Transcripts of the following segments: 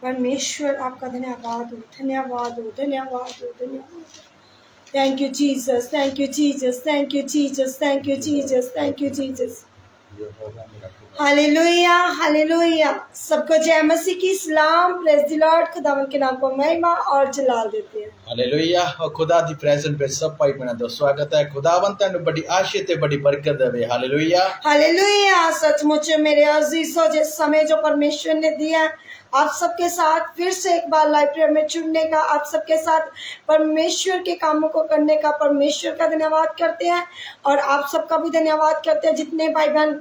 परमेश्वर आपका धन्यवाद हो, धन्यवाद हो, धन्यवाद हो, धन्यवाद। Thank you Jesus, thank you Jesus, thank you Jesus, thank you Jesus, thank you Jesus. Hallelujah, hallelujah. सबको जय मसीह की सलाम, प्रेज द लॉर्ड। खुदावंद के नाम को महिमा और जलाल देते हैं। हालेलुया। और खुदा दी प्रेजेंस पे सब भाई बहनों का स्वागत है। खुदावंद तेन बड़ी आशीष ते बड़ी बरकत देवे। Hallelujah, hallelujah. सचमुच मेरे अजीजों, जिस समय जो परमेश्वर ने दिया आप सबके साथ फिर से एक बार लाइव प्रेयर में जुड़ने का, आप सबके साथ परमेश्वर के कामों को करने का, परमेश्वर का धन्यवाद करते हैं और आप सबका भी धन्यवाद करते हैं जितने भाई बहन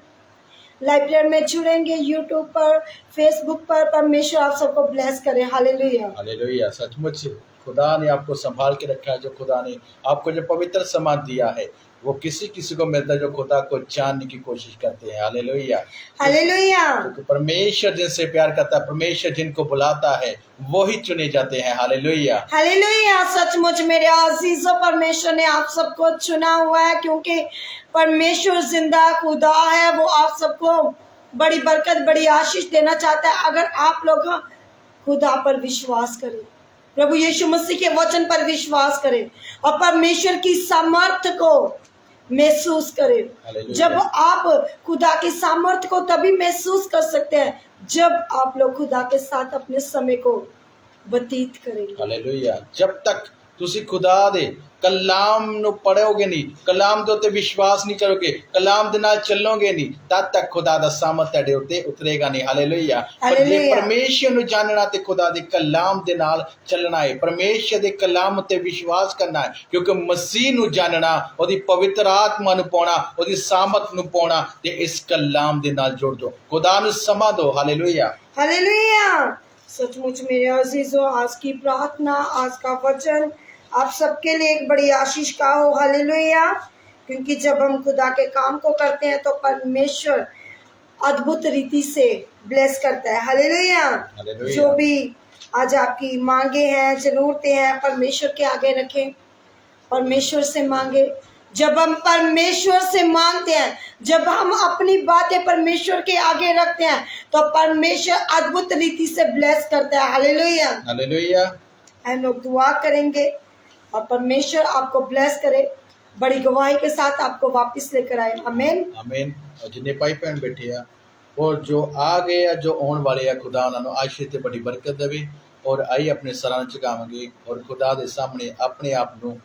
लाइव प्रेयर में जुड़ेंगे यूट्यूब पर, फेसबुक पर। परमेश्वर आप सबको ब्लेस करे। Hallelujah, hallelujah. सचमुच खुदा ने आपको संभाल के रखा है। जो खुदा ने आपको जो पवित्र समाज दिया है वो किसी किसी को मिलता है जो खुदा को जानने की कोशिश करते हैं। Hallelujah, hallelujah. क्योंकि परमेश्वर जिनसे प्यार करता है, परमेश्वर जिनको बुलाता है वो ही चुने जाते हैं। Hallelujah, hallelujah. सचमुच मेरे अजीजों, परमेश्वर ने आप सबको चुना हुआ है क्योंकि परमेश्वर जिंदा खुदा है। वो आप सबको बड़ी बरकत, बड़ी आशीष देना चाहता है अगर आप लोग खुदा पर विश्वास करें, प्रभु यीशु मसीह के वचन पर विश्वास करें और परमेश्वर की सामर्थ्य को महसूस करें। जब आप खुदा की सामर्थ्य को तभी महसूस कर सकते हैं जब आप लोग खुदा के साथ अपने समय को व्यतीत करेंगे। हालेलुया। जब तक तुसी खुदा दे कलाम नु पढ़ोगे नहीं, कलाम दे उत्ते विश्वास नहीं करोगे, कलाम दे नाल चलोगे नहीं, तद तक खुदा दा सामर्थ तेरे उत्ते उतरेगा नहीं। हालेलुया। पर जे परमेश्वर नु जानना ते खुदा दे कलाम दे नाल चलना है, परमेश्वर दे कलाम उत्ते विश्वास करना है, क्योंकि मसीह नु जानना, ओदी पवित्र आत्मा नु पाना, ओदी सामर्थ नु पाना ते इस कलाम दे नाल जोड़ दो। खुदा नु समा दो। Hallelujah, hallelujah. सचमुच मेरे अजीजों, आज की प्रार्थना, आज का वचन आप सबके लिए एक बड़ी आशीष का हो। हालेलुया। क्योंकि जब हम खुदा के काम को करते हैं तो परमेश्वर अद्भुत रीति से ब्लेस करता है। हालेलुया। जो भी आज आपकी मांगे हैं, जरूरतें हैं, परमेश्वर के आगे रखें, परमेश्वर से मांगे। जब हम परमेश्वर से मांगते हैं, जब हम अपनी बातें परमेश्वर के आगे रखते हैं तो परमेश्वर अद्भुत रीति से ब्लेस करता है। Hallelujah, hallelujah. हम लोग दुआ करेंगे और परमेश्वर आपको ब्लेस करे, बड़ी गवाही के साथ आपको वापस लेकर आए। आमीन, आमीन। और जिन्हें भाई बहन बैठे हैं और जो आ गए या जो आने वाले हैं, खुदा उन्होंने आशीष ते बड़ी बरकत देवे। और आई अपने सरां चुकावांगे और खुदा दे सामने अपने आप नु,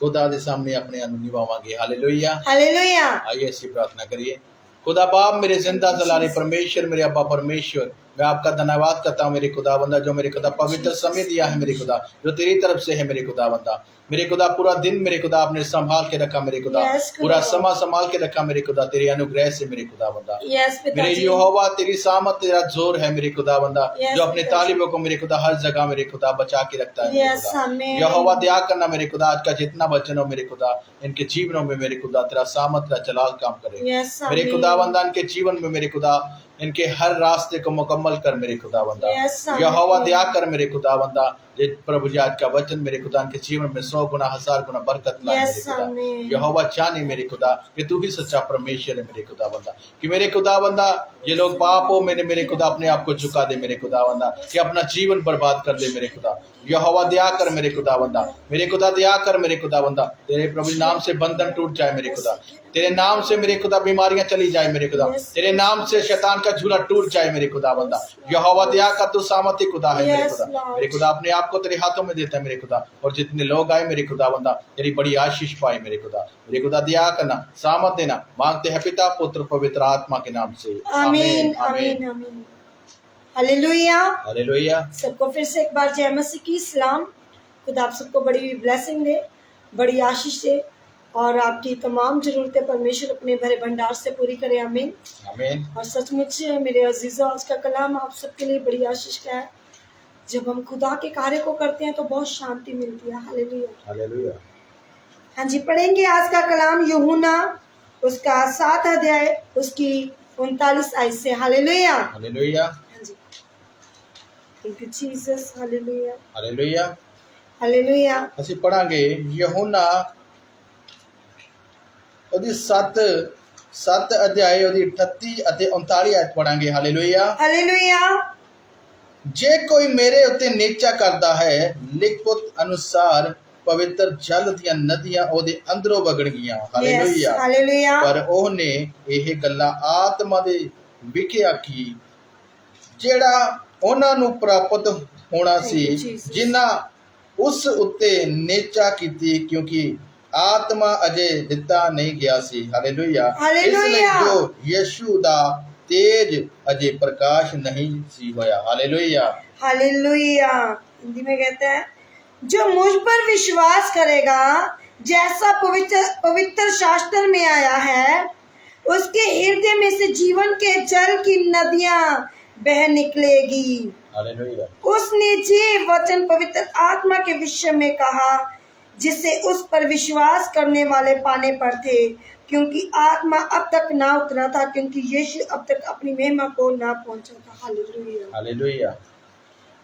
खुदा दे सामने अपने आप निभावांगे। Hallelujah, hallelujah. आइए ऐसी प्रार्थना करिए। खुदा बाप, मेरे जिंदा जलाले परमेश्वर, मेरे अब्बा परमेश्वर, मैं आपका धन्यवाद करता हूँ मेरे खुदाबंदा, जो मेरे खुदा पवित्र समय दिया है मेरे खुदा, जो तेरी तरफ से है मेरे खुदाबंदा। मेरे खुदा पूरा दिन मेरे खुदा आपने संभाल के रखा मेरे खुदा, पूरा समा संभाल के रखा मेरे खुदा, तेरे अनुग्रह से मेरे खुदाबंदा। मेरे यहोवा तेरी सामत, तेरा जोर है मेरे खुदाबंदा, जो अपने तालिबों को मेरे खुदा हर जगह मेरे खुदा बचा के रखता है मेरे खुदा। यहोवा दया करना मेरे खुदा, आज का जितना वचन हो मेरे खुदा, इनके जीवनों में मेरे खुदा तेरा सामत, तेरा जलाल काम करे मेरे खुदाबंदा। इनके जीवन में मेरे खुदा इनके हर रास्ते को मुकम्मल कर मेरे खुदाबंदा। यहोवा दया कर मेरे खुदाबंदा। प्रभु जी आज का वचन मेरे खुदा इनके जीवन में 100 गुना 1000 गुना बरकत लाए मेरे खुदा। यहोवा जाने मेरे खुदा कि तू ही सच्चा परमेश्वर है मेरे खुदाबंदा, कि मेरे खुदाबंदा ये लोग पाप हो मेरे खुदा अपने आप को झुका दे मेरे खुदाबंदा, कि अपना जीवन बर्बाद कर दे मेरे खुदा। यहोवा दया कर मेरे खुदाबंदा, मेरे खुदा दया कर मेरे खुदाबंदा। तेरे प्रभु नाम से बंधन टूट जाए मेरे खुदा, तेरे नाम से मेरे खुदा बीमारियां चली जाए मेरे खुदा, तेरे नाम से शैतान का झूला टूट जाए मेरे खुदाबंदा। यहोवा दया कर, तू सामर्थी खुदा है मेरे खुदा। मेरे खुदा अपने आप को तेरे हाथों में देता है मेरे खुदा, और जितने लोग आए मेरे खुदाबंदा तेरी बड़ी आशीष पाए मेरे खुदा। मेरे खुदा दया करना, सामर्थ देना, मांगते हैं पिता पुत्र पवित्र आत्मा के नाम से। आमीन, आमीन, आमीन। Hallelujah, hallelujah. सबको फिर से एक बार जय मसीह की सलाम। खुदा आप सबको बड़ी ब्लेसिंग दे, बड़ी आशीष दे और आपकी तमाम जरूरतें परमेश्वर अपने भरे भंडार से पूरी करे। आमीन, आमीन। और सचमुच मेरे अजीजों, आज का कलाम आप सबके लिए बड़ी आशीष का है। जब हम खुदा के कार्य को करते हैं तो बहुत शांति मिलती है। Hallelujah, hallelujah. हाँ जी, पढ़ेंगे आज का कलाम यूहन्ना उसका 7 अध्याय उसकी 39 आयत से। Hallelujah, hallelujah. हाँ जी, thank you Jesus. Hallelujah, hallelujah. Hallelujah. ਅਸੀਂ ਪੜਾਂਗੇ यूहन्ना ਉਹਦੀ 7 ਅਧਿਆਏ ਉਹਦੀ 38 ਅਤੇ 39 ਆਇਤ ਪੜਾਂਗੇ। Hallelujah, hallelujah. जे कोई मेरे उत्ते नीचा करता है लिखत अनुसार पवित्र जल ਦੀਆਂ ਨਦੀਆਂ ਉਹਦੇ ਅੰਦਰੋਂ ਵਗਣ ਗਈਆਂ ਹਾਲੇਲੂਇਆ ਹਾਲੇਲੂਇਆ ਪਰ ਉਹਨੇ ਇਹ ਗੱਲਾਂ ਆਤਮਾ ਦੇ ਵਿਖਿਆ ਕੀ ਜਿਹੜਾ ਉਹਨਾਂ ਨੂੰ ਪ੍ਰਾਪਤ ਹੋਣਾ ਸੀ ਜਿਨ੍ਹਾਂ ਉਸ ਉੱਤੇ ਨੀਚਾ ਕੀਤੀ ਕਿਉਂਕਿ ਆਤਮਾ ਅਜੇ ਦਿੱਤਾ ਨਹੀਂ ਗਿਆ ਸੀ ਹਾਲੇਲੂਇਆ ਇਸ ਲਈ ਜੋ ਯਿਸੂ ਦਾ तेज अजय प्रकाश नहीं सी होया हालेलुया हालेलुया। हिंदी में कहते हैं जो मुझ पर विश्वास करेगा जैसा पवित्र शास्त्र में आया है उसके हृदय में से जीवन के जल की नदियां बह निकलेगी हालेलुया। उसने जे वचन पवित्र आत्मा के विषय में कहा जिसे उस पर विश्वास करने वाले पाने पर थे क्योंकि आत्मा अब तक ना उतरा था क्योंकि यीशु अब तक अपनी महिमा को ना पहुंचा था hallelujah hallelujah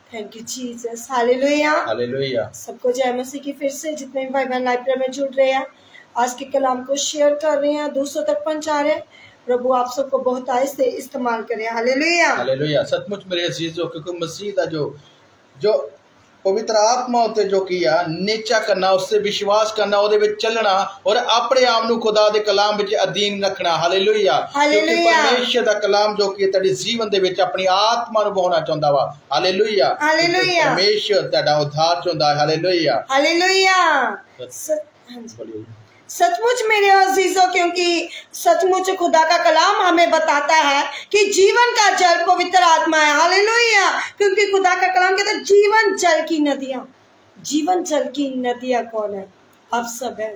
thank you Jesus hallelujah hallelujah. सबको जय मसीह की फिर से जितने भी भाई बहन लाइव में जुड़ रहे हैं आज के कलाम को शेयर कर रहे हैं दूसरों तक पहुंचा रहे हैं प्रभु आप सबको बहुत आहिस्ते से इस्तेमाल करें हालेलुया हालेलुया। सचमुच मेरे अजीजों क्योंकि मसीह का जो पवित्र आत्मा उत्ते जो किया नीचा करना उससे विश्वास करना ਉਹਦੇ ਵਿੱਚ ਚੱਲਣਾ ਔਰ ਆਪਣੇ ਆਪ ਨੂੰ ਖੁਦਾ ਦੇ ਕਲਾਮ ਵਿੱਚ ਅਧੀਨ ਰੱਖਣਾ ਹਾਲੇਲੂਇਆ ਕਿਉਂਕਿ ਪਰਮੇਸ਼ਰ ਦਾ ਕਲਾਮ ਜੋ ਕਿ ਤੁਹਾਡੇ ਜੀਵਨ ਦੇ ਵਿੱਚ ਆਪਣੀ ਆਤਮਾ ਨੂੰ ਬਹਾਉਣਾ ਚਾਹੁੰਦਾ ਵਾ ਹਾਲੇਲੂਇਆ ਹਾਲੇਲੂਇਆ ਪਰਮੇਸ਼ਰ ਤੁਹਾਡਾ ਉद्धार ਚਾਹੁੰਦਾ ਹੈ ਹਾਲੇਲੂਇਆ हालेलुया सचमुच मेरे अजीजों क्योंकि सचमुच खुदा का कलाम हमें बताता है कि जीवन का जल पवित्र आत्मा है हालेलुया क्योंकि खुदा का कलाम कहता है जीवन जल की नदियां कौन है आप सब है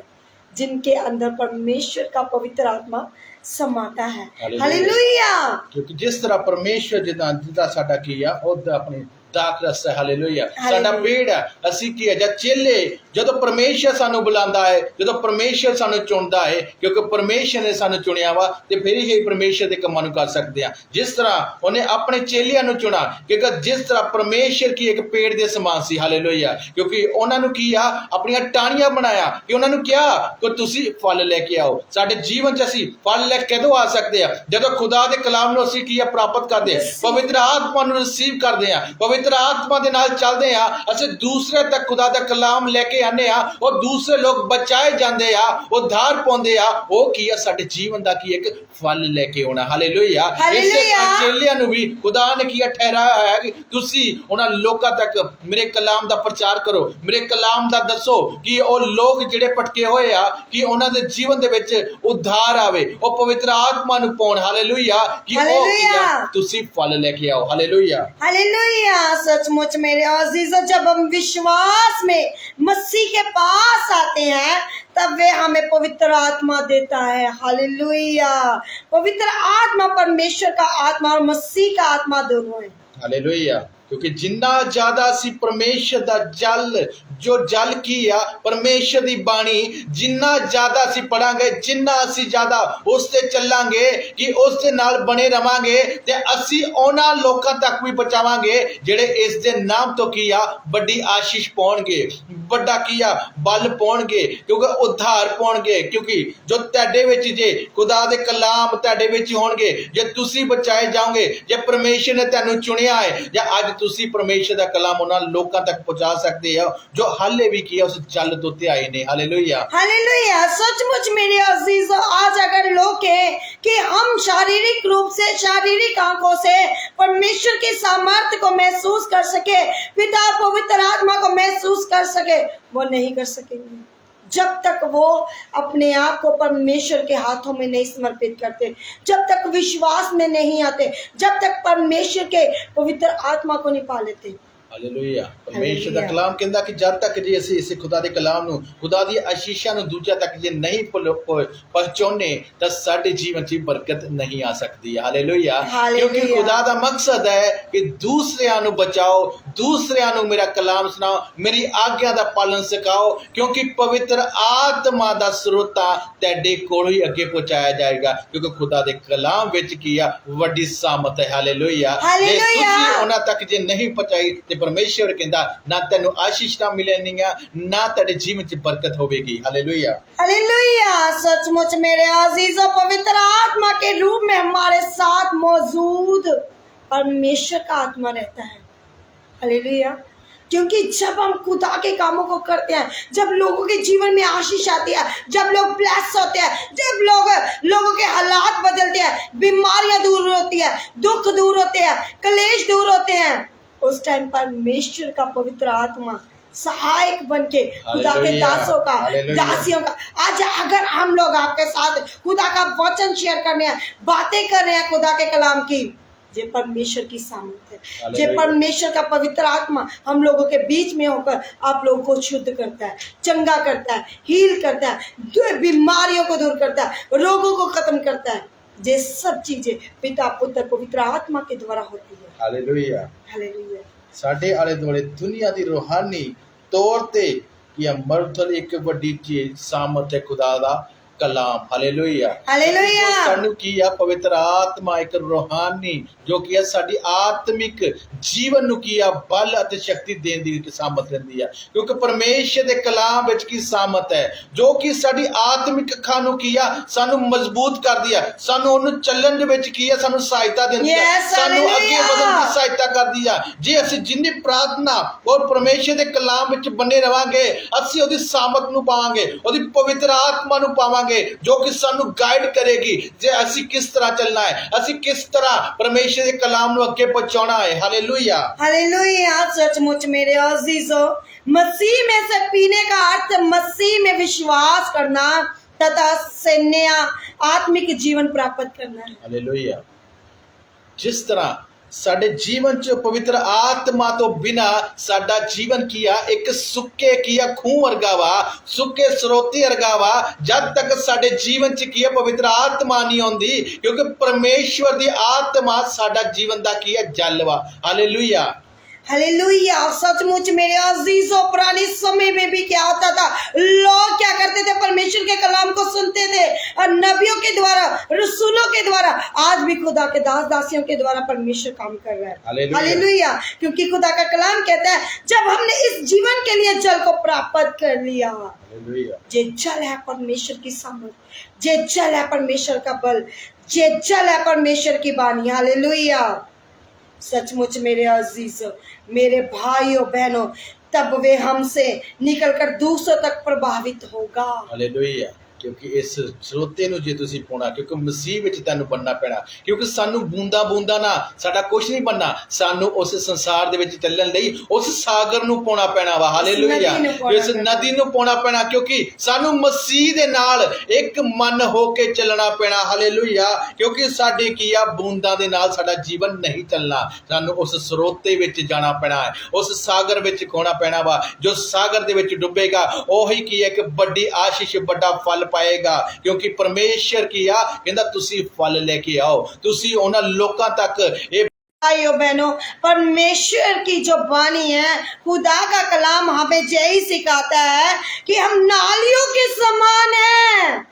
जिनके अंदर परमेश्वर का पवित्र आत्मा समाता है हालेलुया क्योंकि जिस तरह परमेश्वर जिदा साडा किया और अपनी दाखरस है हालेलुया साडा पेड़ है ਅਸੀਂ ਕੀ ਹੈ ਜਦ ਚੇਲੇ ਜਦੋਂ ਪਰਮੇਸ਼ਰ ਸਾਨੂੰ ਬੁਲਾਉਂਦਾ ਹੈ ਜਦੋਂ ਪਰਮੇਸ਼ਰ ਸਾਨੂੰ ਚੁਣਦਾ ਹੈ ਕਿਉਂਕਿ ਪਰਮੇਸ਼ਰ ਨੇ ਸਾਨੂੰ ਚੁਣਿਆ ਵਾ ਤੇ ਫਿਰ ਹੀ ਪਰਮੇਸ਼ਰ ਦੇ ਕੰਮਾਂ ਨੂੰ ਕਰ ਸਕਦੇ ਆ ਜਿਸ ਤਰ੍ਹਾਂ ਉਹਨੇ ਆਪਣੇ ਚੇਲਿਆਂ ਨੂੰ ਚੁਣਾ ਕਿਉਂਕਿ ਜਿਸ ਤਰ੍ਹਾਂ ਪਰਮੇਸ਼ਰ ਕੀ ਇੱਕ ਪੇੜ ਦੇ ਸਮਾਨ ਸੀ ਹਾਲੇਲੂਇਆ ਕਿਉਂਕਿ ਉਹਨਾਂ ਨੂੰ ਕੀ ਆ ਆਪਣੀਆਂ ਟਾਹਣੀਆਂ ਬਣਾਇਆ ਕਿ ਉਹਨਾਂ ਨੂੰ ਕਿਹਾ ਕਿ ਤੁਸੀਂ ਫਲ ਲੈ ਕੇ ਆਓ ਸਾਡੇ ਜੀਵਨ 'ਚ ਅਸੀਂ ਫਲ ਲੈ ਕੇ ਕਦੋਂ ਆ ਸਕਦੇ ਆ ਜਦੋਂ ਖੁਦਾ ਦੇ ਕਲਾਮ ਨੂੰ ਅਸੀਂ ਕੀ ਆ ਪ੍ਰਾਪਤ ਕਰਦੇ ਆ ਪਵਿੱਤਰ ਆਤਮਾ ਨੂੰ ਰਿਸੀਵ ਕਰਦੇ ਆ पवित्र आत्मा के नाल चलते हैं असं दूसरे तक खुदा दा कलाम लेके आने और दूसरे लोग बचाए जाते हैं उद्धार पाते हैं वो की है साडे जीवन दा की एक फल लेके आना हालेलुया इसे चेलियां नु भी खुदा ने किया ठहराया है कि तुसी उन्हां लोकां तक मेरे कलाम दा प्रचार करो मेरे कलाम दा दसो कि वो लोग जिहड़े भटके होए आ कि उन्हां दे जीवन दे विच उद्धार आवे ओ पवित्र आत्मा नु पाउण हालेलुया कि ओ किया तुसी फल लेके आओ हालेलुया हालेलुया सचमुच मेरे अजीजों जब हम विश्वास में मसीह के पास आते हैं तब वे हमें पवित्र आत्मा देता है हालेलुया पवित्र आत्मा परमेश्वर का आत्मा और मसीह का आत्मा दोनों है हालेलुया क्योंकि जिन्ना ज्यादा सी परमेश्वर दा जल जो जल की आ परमेश्वर दी बाणी जिन्ना ज्यादा सी पढ़ांगे जिन्ना असी ज्यादा उस ते चलांगे कि उस दे नाल बने रवांगे ते असी ओना लोकां तक भी पहुंचावांगे जेड़े इस दे नाम तो की आ बड़ी आशीष पाउणगे बड़ा की आ बल पाउणगे क्योंकि उद्धार पाउणगे क्योंकि जो तुहाडे विच जे खुदा दे कलाम तुहाडे विच होणगे जे तुसी बचाए जाओगे जे परमेश्वर ने तुहानू चुनिया है या अज तुसी परमेश्वर दा कलाम उन्हां लोकां तक पहुंचा सकते हो जो हाले भी किया उस जल तो आए ने हालेलुया हालेलुया सचमुच मेरे अजीजों आज अगर लोग कहें कि हम शारीरिक रूप से शारीरिक आंखों से परमेश्वर की सामर्थ्य को महसूस कर सके पिता पवित्र आत्मा को महसूस कर सके वो नहीं कर सकेंगे जब तक वो अपने आप को परमेश्वर के हाथों में नहीं समर्पित करते जब तक विश्वास में नहीं आते जब तक परमेश्वर के पवित्र आत्मा को नहीं पा लेते हालेलुया परमेश्वर दा कलाम कहंदा कि जब तक जे असी इस खुदा दे कलाम नु खुदा दी आशीषां नु दूजा तक जे नहीं पहुंचाउने तां साडे जीवन च बरकत नहीं आ सकती हालेलुया क्योंकि खुदा दा मकसद है कि दूसरियां नु बचाओ दूसरियां नु मेरा कलाम सुनाओ मेरी आज्ञा दा पालन सिखाओ क्योंकि पवित्र आत्मा दा स्रोता तेरे कोल ही अगे पहुंचाया जाएगा क्योंकि खुदा दे कलाम विच किया वड्डी सामत है हालेलुया जे तुसी उन्हां तक जे नहीं पहुंचाई परमेश्वर कहता ना तेनू आशीषां मिलणगियां ना तेरे जीवन च बरकत होवेगी हालेलुया हालेलुया सचमुच मेरे अजीजों पवित्र आत्मा के रूप में हमारे साथ मौजूद परमेश्वर का आत्मा रहता है हालेलुया। क्योंकि जब हम खुदा के कामों को करते हैं, जब लोगों के जीवन में आशीष आती है, जब लोग ब्लेस होते हैं, जब लोगों के हालात बदलते हैं, बीमारियां दूर होती है, दुख दूर होते हैं, कलेश दूर होते हैं, उस टाइम परमेश्वर का पवित्र आत्मा सहायक बन के खुदा के दासों का, दासियों का, आज अगर हम लोग आपके साथ खुदा का वचन शेयर करने हैं, बातें कर रहे हैं खुदा के कलाम की, ये परमेश्वर की सामर्थ है, ये परमेश्वर का पवित्र आत्मा हम लोगों के बीच में होकर आप लोगों को शुद्ध करता है, चंगा करता है, हील करता है, बीमारियों को दूर करता है, रोगों को खत्म करता है। ये सब चीजें पिता पुत्र पवित्र आत्मा के द्वारा होती है। हालेलुया। हालेलुया। ਸਾਡੇ ਆਲੇ ਦੁਆਲੇ ਦੁਨੀਆ ਦੀ ਰੂਹਾਨੀ ਤੌਰ ਤੇ ਕੀ ਅਮਰਥਲ ਇੱਕ ਵੱਡੀ ਚੀਜ਼ ਸਾਮਰਥ ਹੈ ਖੁਦਾ ਦਾ ਕਲਾਮ। ਹਾਲੇਲੂਇਆ। ਹਾਲੇਲੂਇਆ। ਸਾਨੂੰ ਕੀ ਆ ਪਵਿੱਤਰ ਆਤਮਾ ਇੱਕ ਰੂਹਾਨੀ ਜੋ ਕੀ ਹੈ ਸਾਡੀ ਆਤਮਿਕ ਜੀਵਨ ਨੂੰ ਕੀ ਆ ਬਲ ਅਤੇ ਸ਼ਕਤੀ ਦੇਣ ਦੀ ਸਾਮਰਥ ਰਹਿੰਦੀ ਆ, ਕਿਉਂਕਿ ਪਰਮੇਸ਼ਰ ਦੇ ਕਲਾਮ ਵਿੱਚ ਕੀ ਸਾਮਰਥ ਹੈ ਜੋ ਕਿ ਸਾਡੀ ਆਤਮਿਕ ਅੱਖਾਂ ਨੂੰ ਕੀ ਆ ਸਾਨੂੰ ਮਜ਼ਬੂਤ ਕਰਦੀ ਆ, ਸਾਨੂੰ ਉਹਨੂੰ ਚੱਲਣ ਦੇ ਵਿੱਚ ਕੀ ਆ ਸਾਨੂੰ ਸਹਾਇਤਾ ਦਿੰਦੀ ਆ, ਸਾਨੂੰ ਅੱਗੇ ਵਧਣ ਦੀ ਸਹਾਇਤਾ ਕਰਦੀ ਆ। ਜੇ ਅਸੀਂ ਜਿੰਨੀ ਪ੍ਰਾਰਥਨਾ ਔਰ ਪਰਮੇਸ਼ਰ ਦੇ ਕਲਾਮ ਵਿੱਚ ਬਣੇ ਰਵਾਂਗੇ, ਅਸੀਂ ਉਹਦੀ ਸਾਮਰਥ ਨੂੰ ਪਾਵਾਂਗੇ, ਉਹਦੀ ਪਵਿੱਤਰ ਆਤਮਾ ਨੂੰ ਪਾਵਾਂਗੇ जो कि सानू गाइड करेगी जे असी किस तरह चलना है, असी किस तरह परमेश्वर के कलाम को अगे पहुंचाना है। हालेलुया। हालेलुया। सचमुच मेरे अजीजों, मसीह में से पीने का अर्थ मसीह में विश्वास करना तथा से नया आत्मिक जीवन प्राप्त करना है। हालेलुया। जिस तरह ਸਾਡੇ ਜੀਵਨ ਚ ਪਵਿੱਤਰ ਆਤਮਾ ਤੋਂ ਬਿਨਾ ਸਾਡਾ ਜੀਵਨ ਕੀ ਆ ਇੱਕ ਸੁੱਕੇ ਕੀ ਆ ਖੂਹ ਵਰਗਾ ਵਾ, ਸੁੱਕੇ ਸਰੋਤੇ ਵਰਗਾ ਵਾ। ਜਦ ਤੱਕ ਸਾਡੇ ਜੀਵਨ ਚ ਕੀ ਆ ਪਵਿੱਤਰ ਆਤਮਾ ਨਹੀਂ ਆਉਂਦੀ, ਕਿਉਂਕਿ ਪਰਮੇਸ਼ਵਰ ਦੀ ਆਤਮਾ ਸਾਡਾ ਜੀਵਨ ਦਾ ਕੀ ਆ ਜਲ ਵਾ। ਹਾਲੇਲੂਇਆ। हालेलुया। सचमुच मेरे अजीजों, पुराने समय में भी क्या होता था, लोग क्या करते थे, परमेश्वर के कलाम को सुनते थे और नबियों के द्वारा, रसूलों के द्वारा, आज भी खुदा के दास दासियों के द्वारा परमेश्वर काम कर रहा है। हालेलुया। क्योंकि खुदा का कलाम कहता है जब हमने इस जीवन के लिए जल को प्राप्त कर लिया, जे जल है परमेश्वर की सामर्थ, जे जल है परमेश्वर का बल, जे जल है परमेश्वर की बानी। हालेलुया। सचमुच मेरे अजीजों, मेरे भाइयों बहनों, तब वे हमसे निकलकर दूसरों तक प्रभावित होगा। हालेलुया। क्योंकि इस ਸਰੋਤੇ ਨੂੰ ਜੇ ਤੁਸੀਂ ਪਾਉਣਾ, ਕਿਉਂਕਿ ਮਸੀਹ ਵਿੱਚ ਤੁਹਾਨੂੰ ਬਣਨਾ ਪੈਣਾ, ਕਿਉਂਕਿ ਸਾਨੂੰ ਬੂੰਦਾ ਬੂੰਦਾ ਨਾ ਸਾਡਾ ਕੁਝ ਨਹੀਂ ਬਣਨਾ, ਸਾਨੂੰ ਉਸ ਸੰਸਾਰ ਦੇ ਵਿੱਚ ਚੱਲਣ ਲਈ ਉਸ ਸਾਗਰ ਨੂੰ ਪਾਉਣਾ ਪੈਣਾ ਵਾ। ਹਾਲੇਲੂਇਆ। ਇਸ ਨਦੀ ਨੂੰ ਪਾਉਣਾ ਪੈਣਾ, ਕਿਉਂਕਿ ਸਾਨੂੰ ਮਸੀਹ ਦੇ ਨਾਲ ਇੱਕ ਮਨ ਹੋ ਕੇ ਚੱਲਣਾ ਪੈਣਾ। ਹਾਲੇਲੂਇਆ। ਕਿਉਂਕਿ ਸਾਡੇ ਕੀ ਆ ਬੂੰਦਾਂ ਦੇ ਨਾਲ ਸਾਡਾ ਜੀਵਨ ਨਹੀਂ ਚੱਲਣਾ, ਸਾਨੂੰ ਉਸ ਸਰੋਤੇ ਵਿੱਚ ਜਾਣਾ ਪੈਣਾ ਹੈ, ਉਸ ਸਾਗਰ ਵਿੱਚ ਖੋਣਾ ਪੈਣਾ ਵਾ। ਜੋ ਸਾਗਰ ਦੇ ਵਿੱਚ ਡੁੱਬੇਗਾ ਉਹੀ ਕੀ ਹੈ ਇੱਕ ਵੱਡੀ ਆਸ਼ੀਸ਼, ਵੱਡਾ ਫਲ पाएगा, क्योंकि परमेश्वर की कहता तुसी फल लेके आओ, तुसी उन्हां लोकां तक भाइयों बहनों, परमेश्वर की जो वाणी है, खुदा का कलाम हमें यही सिखाता है कि हम नालियों के समान हैं,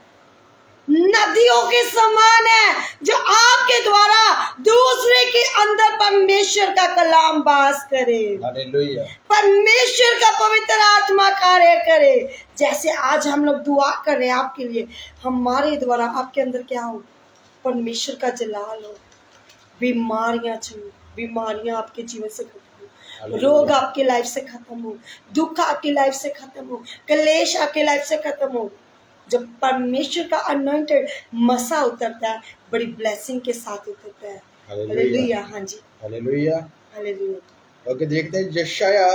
नदियों के समान है, जो आपके द्वारा दूसरे के अंदर परमेश्वर का कलाम वास करे। हालेलुया। परमेश्वर का पवित्र आत्मा कार्य करे। जैसे आज हम लोग दुआ कर रहे हैं आपके लिए, हमारे द्वारा आपके अंदर क्या हो, परमेश्वर का जलाल हो, बीमारियां छूट, बीमारियां आपके जीवन से खत्म हो, रोग आपके लाइफ से खत्म हो, दुख आपकी लाइफ से खत्म हो, कलेश आपके लाइफ से खत्म हो। जब परमेश्वर का अनॉइंटेड मसा उतरता है, बड़ी ब्लेसिंग के साथ उतरता है। हालेलुया। हाँ जी। हालेलुया। हालेलुया। ओके, देखते हैं यशाया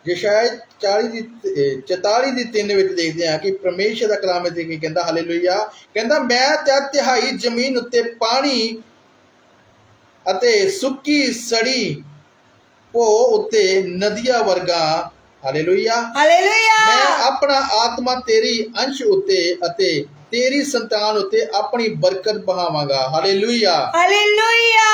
44 ਦੀ 3 ਵਿੱਚ ਦੇਖਦੇ ਹਾਂ ਕਿ ਪਰਮੇਸ਼ਰ ਦਾ ਕਲਾਮ ਹੈ ਕੀ ਕਹਿੰਦਾ। ਹਾਲੇਲੂਇਆ। ਕਹਿੰਦਾ ਮੈਂ ਤੇ ਤਿਹਾਈ ਜ਼ਮੀਨ ਉੱਤੇ ਪਾਣੀ ਅਤੇ ਸੁੱਕੀ ਸੜੀ ਭੋ ਉੱਤੇ ਨਦੀਆਂ ਵਰਗਾ। ਹਾਲੇਲੂਇਆ। हालेलुया। मैं अपना आत्मा तेरी अंश उत्ते अते तेरी संतान उत्ते अपनी बरकत बहावांगा। हालेलुया। हालेलुया।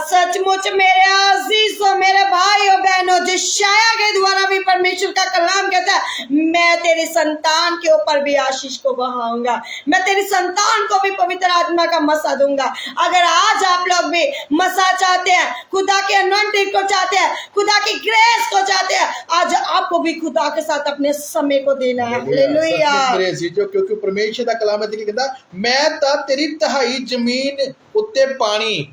सचमुच मेरे अजीजों, मेरे भाइयों बहनों, यशाया के द्वारा भी परमेश्वर का कलाम कहता है मैं तेरी संतान के ऊपर भी आशीष को बहाऊंगा, मैं तेरी संतान को भी पवित्र आत्मा का मसा दूंगा। अगर आज आप लोग भी मसा चाहते हैं, खुदा के अनॉइंटेड को चाहते हैं, खुदा की ग्रेस को चाहते हैं, आज आपको भी खुदा के साथ अपने समय को देना है। हालेलुया। क्योंकि परमेश्वर का कलाम है कि कहता मैं ता तेरी तिहाई जमीन उत्ते पानी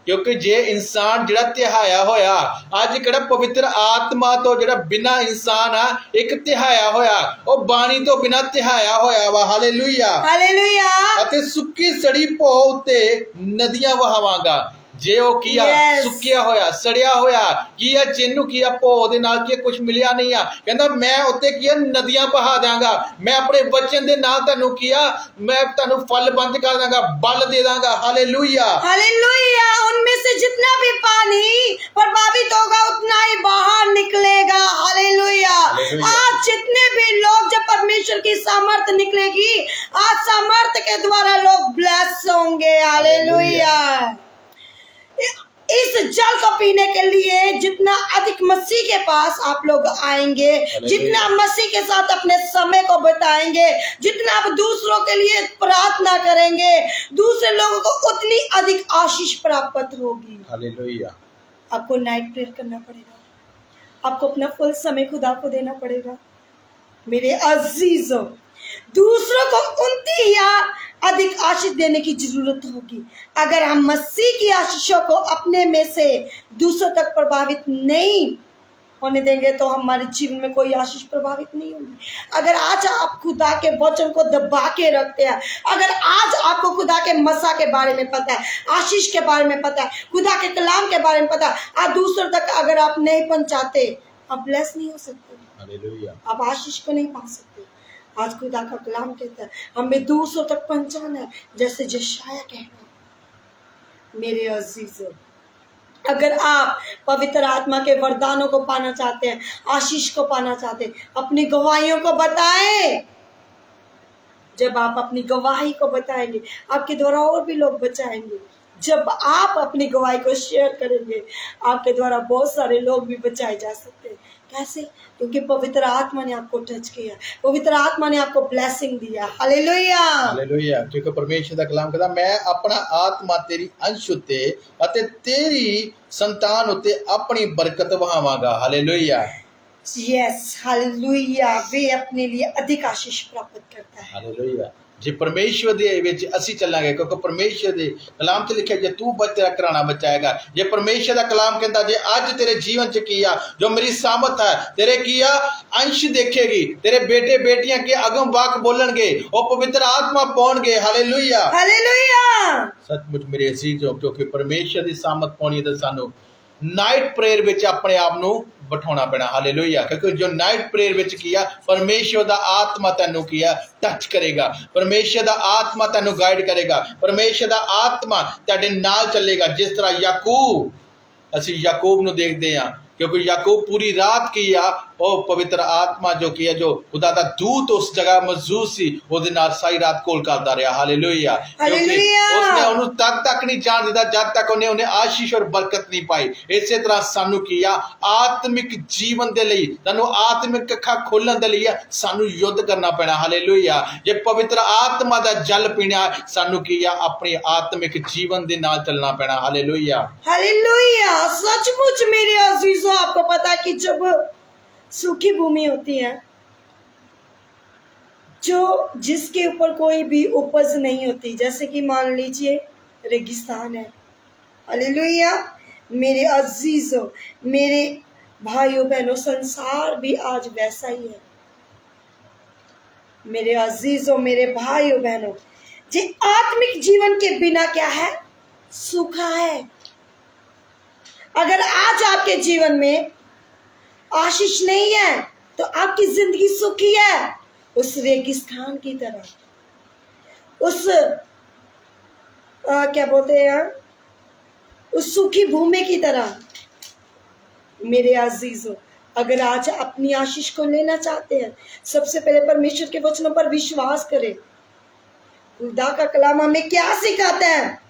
क्योंकि जे इंसान जिहड़ा तिहाया होया, अज किहड़ा पवित्र आत्मा तो जिहड़ा बिना इंसान आ एक तिहाया होया, ओ बाणी तो बिना तिहाया होया वा। Hallelujah, hallelujah. अते सुक्की सड़ी भो उत्ते नदियां वहावांगा। जे वो किया सुक्या होया सड़िया होया किया जिन्नू किया भो दे नाल किया कुछ मिलिया नहीं आ, कहंदा मैं उत्ते किया नदियां बहा देंगा, मैं अपने वचन दे नाल तैनू किया मैं तैनू फल बंद कर देंगा, बल दे देंगा। Hallelujah, hallelujah. उनमें से जितना भी पानी प्रभावित होगा उतना ही बाहर निकलेगा। हालेलुया। आज जितने भी लोग, जब परमेश्वर की सामर्थ निकलेगी, आज सामर्थ के द्वारा लोग ब्लेस होंगे। हालेलुया। इस जल को पीने के लिए जितना अधिक मसीह के पास आप लोग आएंगे, जितना मसीह के साथ अपने समय को बिताएंगे, जितना आप दूसरों के लिए प्रार्थना करेंगे, दूसरे लोगों को उतनी अधिक आशीष प्राप्त होगी। हालेलुया। आपको नाइट प्रेयर करना पड़ेगा, आपको अपना फुल समय खुदा को देना पड़ेगा। मेरे अजीजों, दूसरों को उनती या अधिक आशीष देने की जरूरत होगी। अगर हम मसीह की आशीषों को अपने में से दूसरों तक प्रभावित नहीं होने देंगे तो हमारे जीवन में कोई आशीष प्रभावित नहीं होगी। अगर आज आप खुदा के वचन को दबा के रखते हैं, अगर आज आपको खुदा के मसा के बारे में पता है, आशीष के बारे में पता है, खुदा के कलाम के बारे में पता है, आज दूसरों तक अगर आप नहीं पहुंचाते, आप ब्लेस नहीं हो सकते। हालेलुया। आप आशीष को नहीं पा सकते। आज खुदा का कलाम कहता है हमें दूसरों तक पहुंचाना है, जैसे यशायाह कह रहा है। मेरे अजीजों, अगर आप पवित्र आत्मा के वरदानों को पाना चाहते हैं, आशीष को पाना चाहते हैं, अपनी गवाहियों को बताएं। जब आप अपनी गवाही को बताएंगे, आपके द्वारा और भी लोग बचाएंगे। जब आप अपनी गवाही को शेयर करेंगे, आपके द्वारा बहुत सारे लोग भी बचाए जा सकते हैं। कैसे? क्योंकि पवित्र आत्मा ने आपको टच किया, पवित्र आत्मा ने आपको ब्लेसिंग दिया। Hallelujah, hallelujah. क्योंकि परमेश्वर दा कलाम कहता मैं अपना आत्मा तेरी अंश उत्ते अते तेरी संतान उत्ते अपनी बरकत वहावांगा। हालेलुया। Yes, hallelujah. वे अपने लिए अधिक आशीष प्राप्त करता है। हालेलुया। जे परमेश्वर दे विच असी चलांगे, क्योंकि परमेश्वर दे कलाम च लिखा जे तू बच तेरा घराना बचाएगा। जे परमेश्वर दा कलाम कहता जे अज तेरे जीवन च किया जो मेरी सामत है, तेरे किया अंश देखेगी, तेरे बेटे बेटियां के अगम वाक बोलणगे, और पवित्र आत्मा पाउणगे। Hallelujah, hallelujah. सचमुच मेरे अजीजों, क्योंकि परमेश्वर दी सामत पाउणी ते सानू नाइट प्रेयर विच अपने आप नू बिठाना पैना। हालेलुया। क्योंकि जो नाइट प्रेयर विच किया, परमेश्वर दा आत्मा तैनू किया टच करेगा, परमेश्वर दा आत्मा तैनू गाइड करेगा, परमेश्वर दा आत्मा तेरे नाल चलेगा। जिस तरह याकूब, असी याकूब नू देखते हैं, क्योंकि याकूब पूरी रात किया, और पवित्र आत्मा जो किया, जो खुदा दा दूत उस जगह मौजूद सी, ओदे नाल सारी रात कोल करदा रहा। हालेलुया। क्योंकि उसने उन्हें तक नहीं जान दिता जब तक उन्हें आशीष और बरकत नहीं पाई। इसे तरह सानू किया आत्मिक जीवन दे लई, सानू आत्मिक अखां खोलण दे लई सानू युद्ध करना पैना। हालेलुया। जे पवित्र आत्मा दा जल पीना, सानू किया अपनी आत्मिक जीवन दे नाल चलना पैना। Hallelujah, hallelujah. सचमुच मेरे अजीजों, आपको पता है कि जब सूखी भूमि होती है, जो जिसके ऊपर कोई भी उपज नहीं होती, जैसे कि मान लीजिए रेगिस्तान है। हालेलुया। मेरे अजीजों, मेरे भाइयों बहनों, संसार भी आज वैसा ही है। मेरे अजीजों, मेरे भाइयों बहनों, जे आत्मिक जीवन के बिना क्या है? सूखा है। अगर आज आपके जीवन में आशीष नहीं है तो आपकी जिंदगी सूखी है, उस रेगिस्तान की तरह, उस क्या बोलते हैं, उस सूखी भूमि की तरह। मेरे अजीजों, अगर आज अपनी आशीष को लेना चाहते हैं, सबसे पहले परमेश्वर के वचनों पर विश्वास करें। खुदा का कलाम हमें क्या सिखाता है?